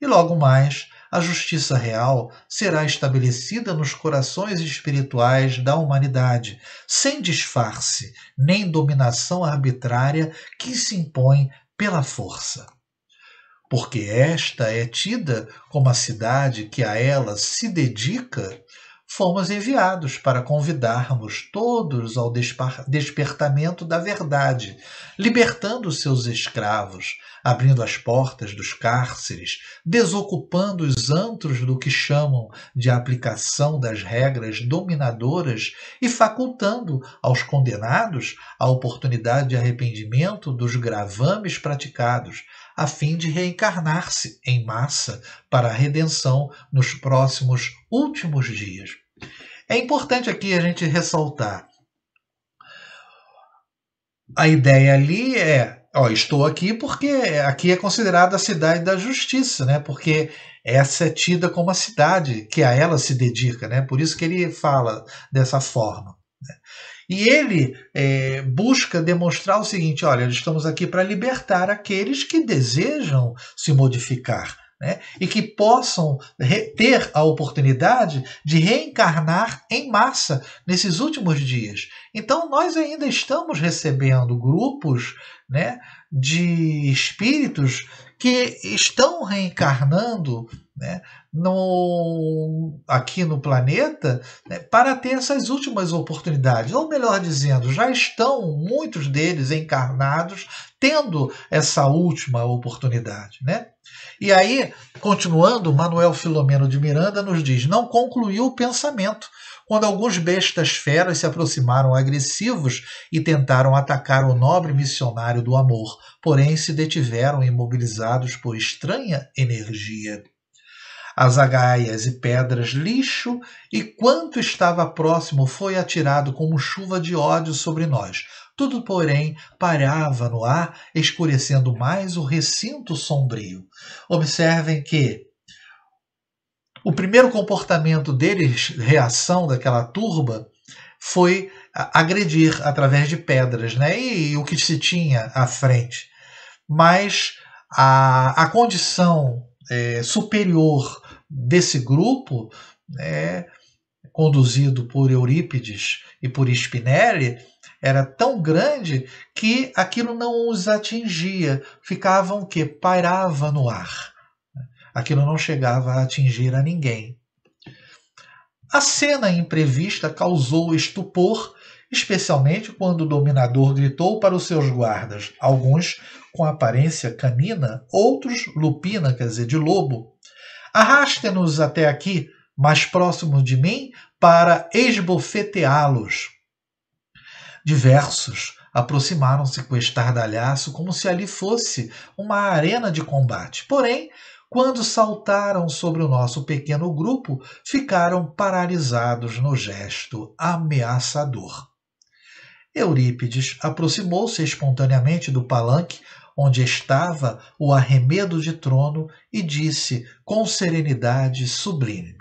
e logo mais a justiça real será estabelecida nos corações espirituais da humanidade, sem disfarce nem dominação arbitrária que se impõe pela força. Porque esta é tida como a cidade que a ela se dedica, fomos enviados para convidarmos todos ao despertamento da verdade, libertando seus escravos, abrindo as portas dos cárceres, desocupando os antros do que chamam de aplicação das regras dominadoras e facultando aos condenados a oportunidade de arrependimento dos gravames praticados, a fim de reencarnar-se em massa para a redenção nos próximos últimos dias. É importante aqui a gente ressaltar. A ideia ali estou aqui porque aqui é considerada a cidade da justiça, né? Porque essa é tida como a cidade que a ela se dedica, né? Por isso que ele fala dessa forma, né? E ele busca demonstrar o seguinte: olha, estamos aqui para libertar aqueles que desejam se modificar, né, e que possam ter a oportunidade de reencarnar em massa nesses últimos dias. Então, nós ainda estamos recebendo grupos, né, de espíritos que estão reencarnando, né, aqui no planeta, né, para ter essas últimas oportunidades. Ou melhor dizendo, já estão muitos deles encarnados tendo essa última oportunidade, né? E aí, continuando, Manuel Filomeno de Miranda nos diz: não concluiu o pensamento quando alguns bestas feras se aproximaram agressivos e tentaram atacar o nobre missionário do amor, porém se detiveram imobilizados por estranha energia. As agaias e pedras, lixo e quanto estava próximo foi atirado como chuva de ódio sobre nós. Tudo, porém, pairava no ar, escurecendo mais o recinto sombrio. Observem que o primeiro comportamento deles, reação daquela turba, foi agredir através de pedras, né? E o que se tinha à frente. Mas a condição superior desse grupo, conduzido por Eurípides e por Spinelli, era tão grande que aquilo não os atingia, ficavam o quê? Pairava no ar. Aquilo não chegava a atingir a ninguém. A cena imprevista causou estupor, especialmente quando o dominador gritou para os seus guardas, alguns com aparência canina, outros lupina, quer dizer, de lobo: arrastem-nos até aqui, mais próximo de mim, para esbofeteá-los. Diversos aproximaram-se com estardalhaço, como se ali fosse uma arena de combate. Porém, quando saltaram sobre o nosso pequeno grupo, ficaram paralisados no gesto ameaçador. Eurípides aproximou-se espontaneamente do palanque onde estava o arremedo de trono e disse com serenidade sublime: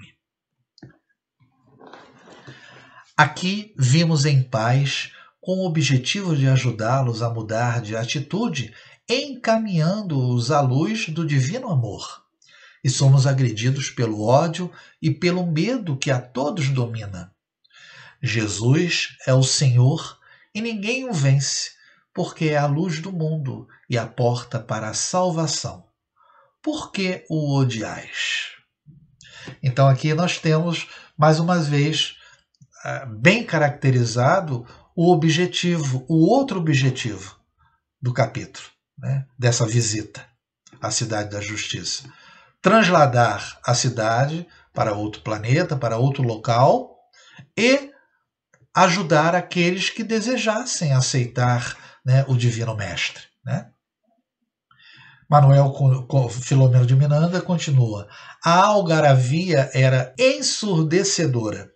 aqui vimos em paz, com o objetivo de ajudá-los a mudar de atitude, encaminhando-os à luz do divino amor. E somos agredidos pelo ódio e pelo medo que a todos domina. Jesus é o Senhor e ninguém o vence, porque é a luz do mundo e a porta para a salvação. Por que o odiais? Então aqui nós temos, mais uma vez, bem caracterizado o objetivo, o outro objetivo do capítulo, né, dessa visita à Cidade da Justiça. Transladar a cidade para outro planeta, para outro local, e ajudar aqueles que desejassem aceitar, né, o Divino Mestre, né? Manuel Filomeno de Miranda continua: a algaravia era ensurdecedora.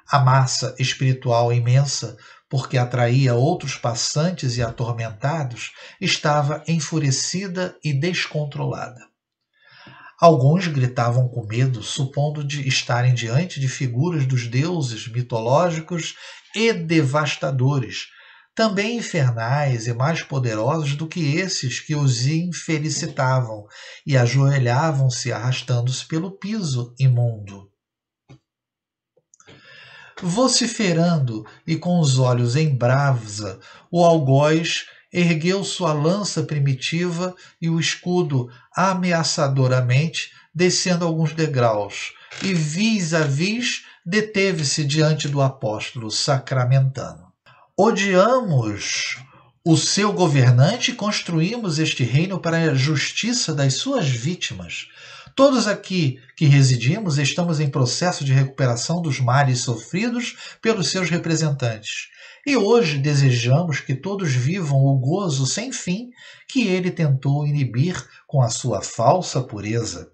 A massa espiritual imensa, porque atraía outros passantes e atormentados, estava enfurecida e descontrolada. Alguns gritavam com medo, supondo de estarem diante de figuras dos deuses mitológicos e devastadores, também infernais e mais poderosos do que esses que os infelicitavam, e ajoelhavam-se arrastando-se pelo piso imundo. Vociferando e com os olhos em brasa, o algoz ergueu sua lança primitiva e o escudo ameaçadoramente, descendo alguns degraus, e vis a vis deteve-se diante do apóstolo sacramentano. Odiamos o seu governante e construímos este reino para a justiça das suas vítimas. Todos aqui que residimos estamos em processo de recuperação dos males sofridos pelos seus representantes. E hoje desejamos que todos vivam o gozo sem fim que ele tentou inibir com a sua falsa pureza.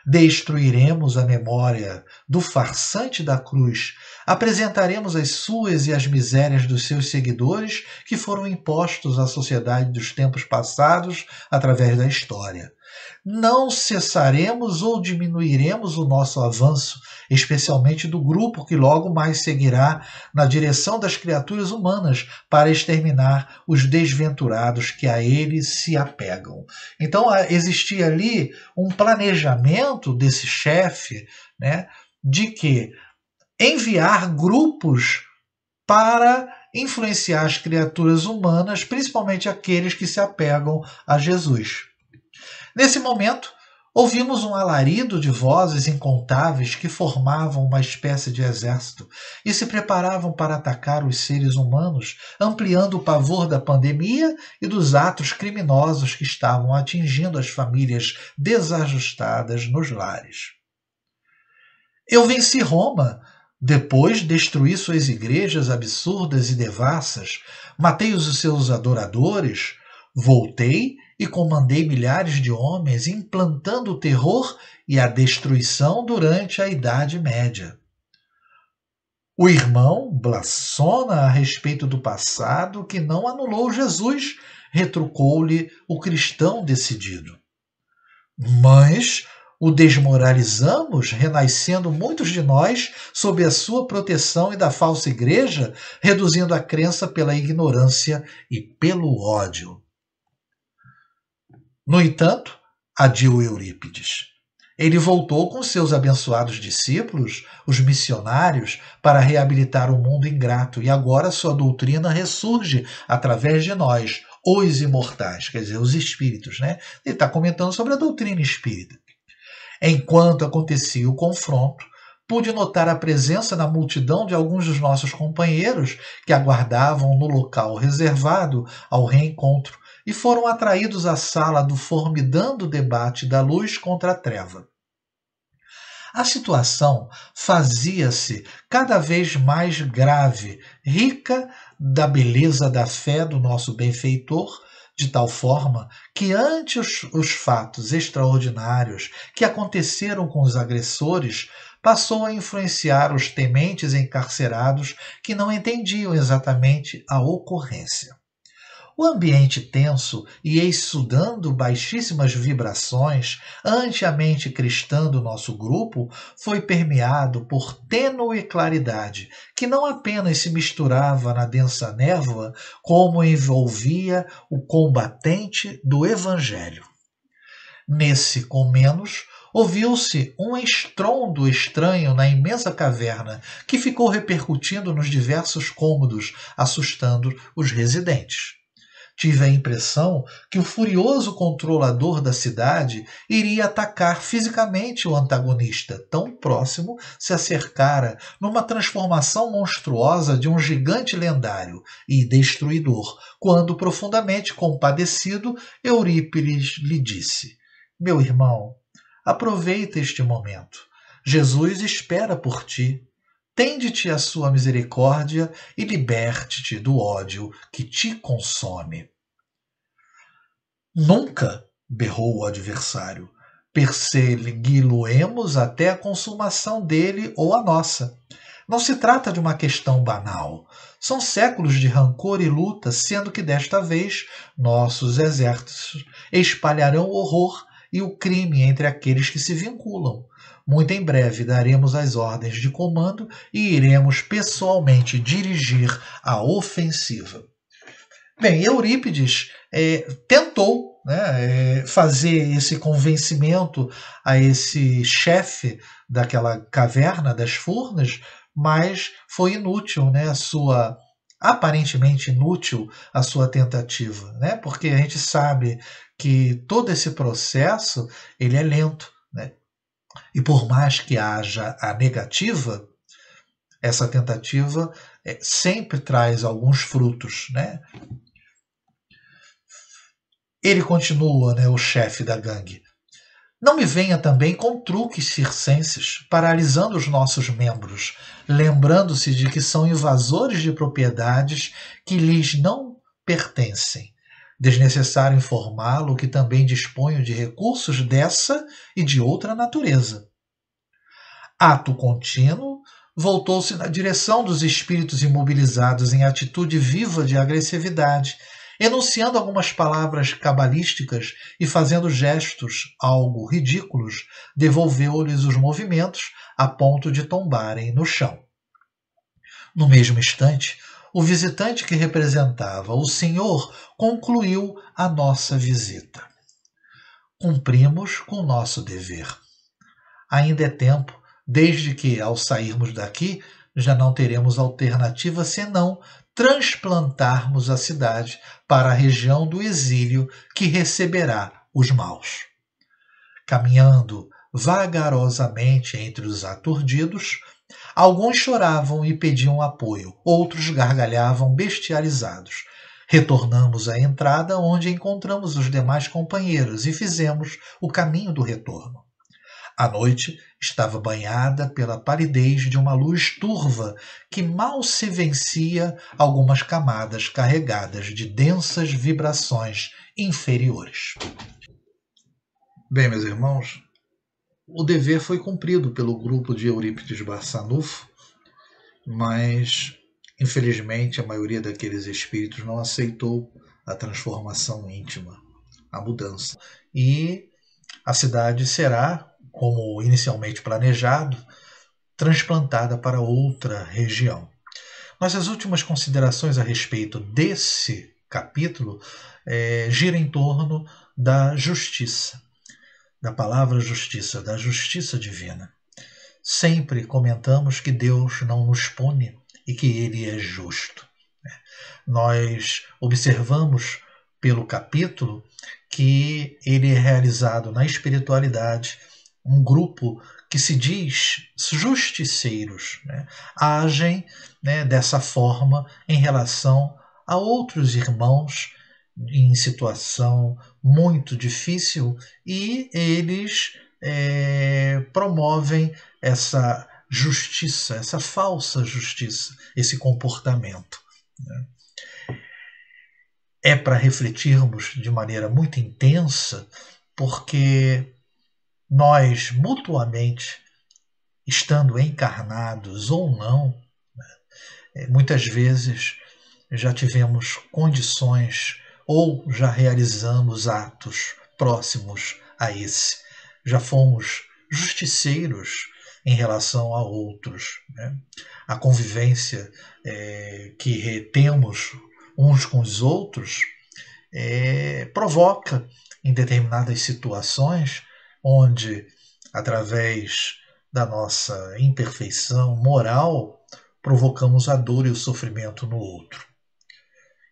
Destruiremos a memória do farsante da cruz, apresentaremos as suas e as misérias dos seus seguidores que foram impostos à sociedade dos tempos passados através da história. Não cessaremos ou diminuiremos o nosso avanço, especialmente do grupo que logo mais seguirá na direção das criaturas humanas para exterminar os desventurados que a eles se apegam. Então existia ali um planejamento desse chefe, né, de que enviar grupos para influenciar as criaturas humanas, principalmente aqueles que se apegam a Jesus. Nesse momento, ouvimos um alarido de vozes incontáveis que formavam uma espécie de exército e se preparavam para atacar os seres humanos, ampliando o pavor da pandemia e dos atos criminosos que estavam atingindo as famílias desajustadas nos lares. Eu venci Roma. Depois destruí suas igrejas absurdas e devassas, matei os seus adoradores, voltei e comandei milhares de homens, implantando o terror e a destruição durante a Idade Média. O irmão blasfema a respeito do passado que não anulou Jesus, retrucou-lhe o cristão decidido. Mas o desmoralizamos, renascendo muitos de nós sob a sua proteção e da falsa igreja, reduzindo a crença pela ignorância e pelo ódio. No entanto, adiou Eurípides, ele voltou com seus abençoados discípulos, os missionários, para reabilitar o mundo ingrato, e agora sua doutrina ressurge através de nós, os imortais, quer dizer, os espíritos, né? Ele está comentando sobre a doutrina espírita. Enquanto acontecia o confronto, pude notar a presença na multidão de alguns dos nossos companheiros que aguardavam no local reservado ao reencontro e foram atraídos à sala do formidando debate da luz contra a treva. A situação fazia-se cada vez mais grave, rica da beleza da fé do nosso benfeitor, de tal forma que ante os fatos extraordinários que aconteceram com os agressores, passou a influenciar os tementes encarcerados que não entendiam exatamente a ocorrência. O ambiente tenso e exsudando baixíssimas vibrações ante a mente cristã do nosso grupo foi permeado por tênue claridade, que não apenas se misturava na densa névoa, como envolvia o combatente do Evangelho. Nesse comenos, ouviu-se um estrondo estranho na imensa caverna, que ficou repercutindo nos diversos cômodos, assustando os residentes. Tive a impressão que o furioso controlador da cidade iria atacar fisicamente o antagonista, tão próximo se acercara numa transformação monstruosa de um gigante lendário e destruidor, quando, profundamente compadecido, Eurípides lhe disse: meu irmão, aproveita este momento. Jesus espera por ti. Tende-te a sua misericórdia e liberte-te do ódio que te consome. Nunca, berrou o adversário, persegui-lo-emos até a consumação dele ou a nossa. Não se trata de uma questão banal. São séculos de rancor e luta, sendo que desta vez nossos exércitos espalharão o horror e o crime entre aqueles que se vinculam. Muito em breve daremos as ordens de comando e iremos pessoalmente dirigir a ofensiva. Bem, Eurípides tentou, né, fazer esse convencimento a esse chefe daquela caverna das Furnas, mas foi inútil, né, aparentemente inútil a sua tentativa, né, porque a gente sabe que todo esse processo ele é lento, né? E por mais que haja a negativa, essa tentativa sempre traz alguns frutos, né? Ele continua, né, o chefe da gangue. Não me venha também com truques circenses, paralisando os nossos membros, lembrando-se de que são invasores de propriedades que lhes não pertencem. Desnecessário informá-lo que também disponho de recursos dessa e de outra natureza. Ato contínuo, voltou-se na direção dos espíritos imobilizados em atitude viva de agressividade enunciando algumas palavras cabalísticas e fazendo gestos algo ridículos, devolveu-lhes os movimentos a ponto de tombarem no chão. No mesmo instante, o visitante que representava o Senhor concluiu a nossa visita. Cumprimos com o nosso dever. Ainda é tempo, desde que, ao sairmos daqui, já não teremos alternativa senão transplantarmos a cidade para a região do exílio que receberá os maus. Caminhando vagarosamente entre os aturdidos, alguns choravam e pediam apoio, outros gargalhavam bestializados. Retornamos à entrada, onde encontramos os demais companheiros e fizemos o caminho do retorno. A noite estava banhada pela palidez de uma luz turva que mal se vencia algumas camadas carregadas de densas vibrações inferiores. Bem, meus irmãos, o dever foi cumprido pelo grupo de Eurípides Barçanufo, mas, infelizmente, a maioria daqueles espíritos não aceitou a transformação íntima, a mudança. E a cidade será, como inicialmente planejado, transplantada para outra região. Nossas últimas considerações a respeito desse capítulo giram em torno da justiça, da palavra justiça, da justiça divina. Sempre comentamos que Deus não nos pune e que Ele é justo. Nós observamos pelo capítulo que ele é realizado na espiritualidade, um grupo que se diz justiceiros, agem dessa forma em relação a outros irmãos em situação muito difícil e eles promovem essa justiça, essa falsa justiça, esse comportamento. É para refletirmos de maneira muito intensa, porque nós, mutuamente, estando encarnados ou não, muitas vezes já tivemos condições ou já realizamos atos próximos a esse. Já fomos justiceiros em relação a outros. A convivência que temos uns com os outros provoca em determinadas situações onde, através da nossa imperfeição moral, provocamos a dor e o sofrimento no outro.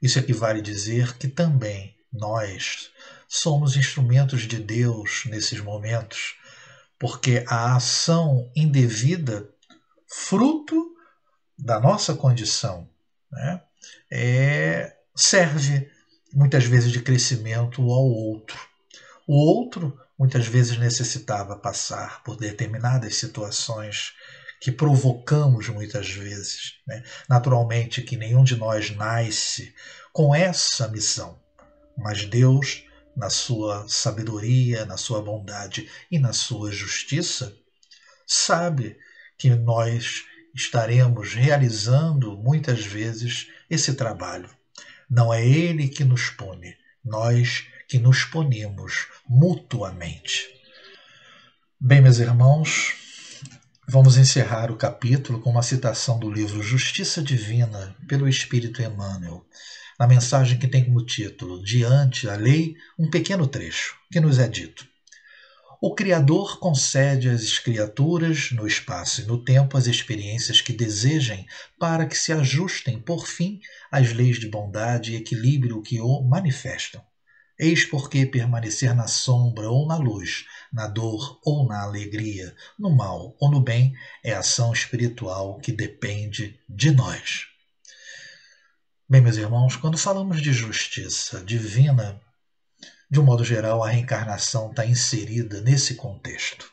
Isso equivale a dizer que também nós somos instrumentos de Deus nesses momentos, porque a ação indevida, fruto da nossa condição, serve muitas vezes de crescimento ao outro. O outro muitas vezes necessitava passar por determinadas situações que provocamos muitas vezes. Naturalmente que nenhum de nós nasce com essa missão, mas Deus, na sua sabedoria, na sua bondade e na sua justiça, sabe que nós estaremos realizando muitas vezes esse trabalho. Não é Ele que nos pune, nós que nos punimos mutuamente. Bem, meus irmãos, vamos encerrar o capítulo com uma citação do livro Justiça Divina, pelo Espírito Emmanuel, na mensagem que tem como título Diante a Lei, um pequeno trecho, que nos é dito: o Criador concede às criaturas, no espaço e no tempo, as experiências que desejem para que se ajustem, por fim, às leis de bondade e equilíbrio que o manifestam. Eis porque permanecer na sombra ou na luz, na dor ou na alegria, no mal ou no bem, é ação espiritual que depende de nós. Bem, meus irmãos, quando falamos de justiça divina, de um modo geral, a reencarnação está inserida nesse contexto.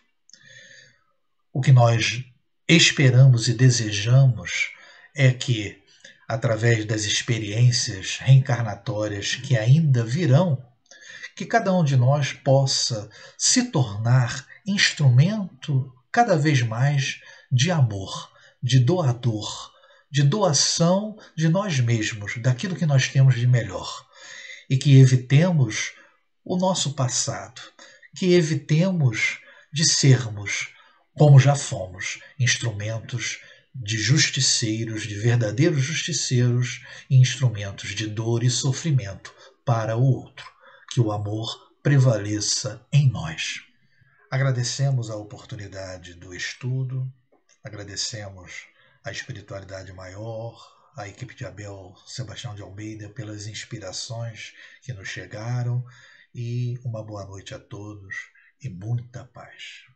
O que nós esperamos e desejamos é que, através das experiências reencarnatórias que ainda virão, que cada um de nós possa se tornar instrumento cada vez mais de amor, de doador, de doação de nós mesmos, daquilo que nós temos de melhor. e que evitemos o nosso passado, que evitemos de sermos, como já fomos, instrumentos de justiceiros, de verdadeiros justiceiros e instrumentos de dor e sofrimento para o outro. Que o amor prevaleça em nós. Agradecemos a oportunidade do estudo, agradecemos a espiritualidade maior, a equipe de Abel Sebastião de Almeida pelas inspirações que nos chegaram, e uma boa noite a todos e muita paz.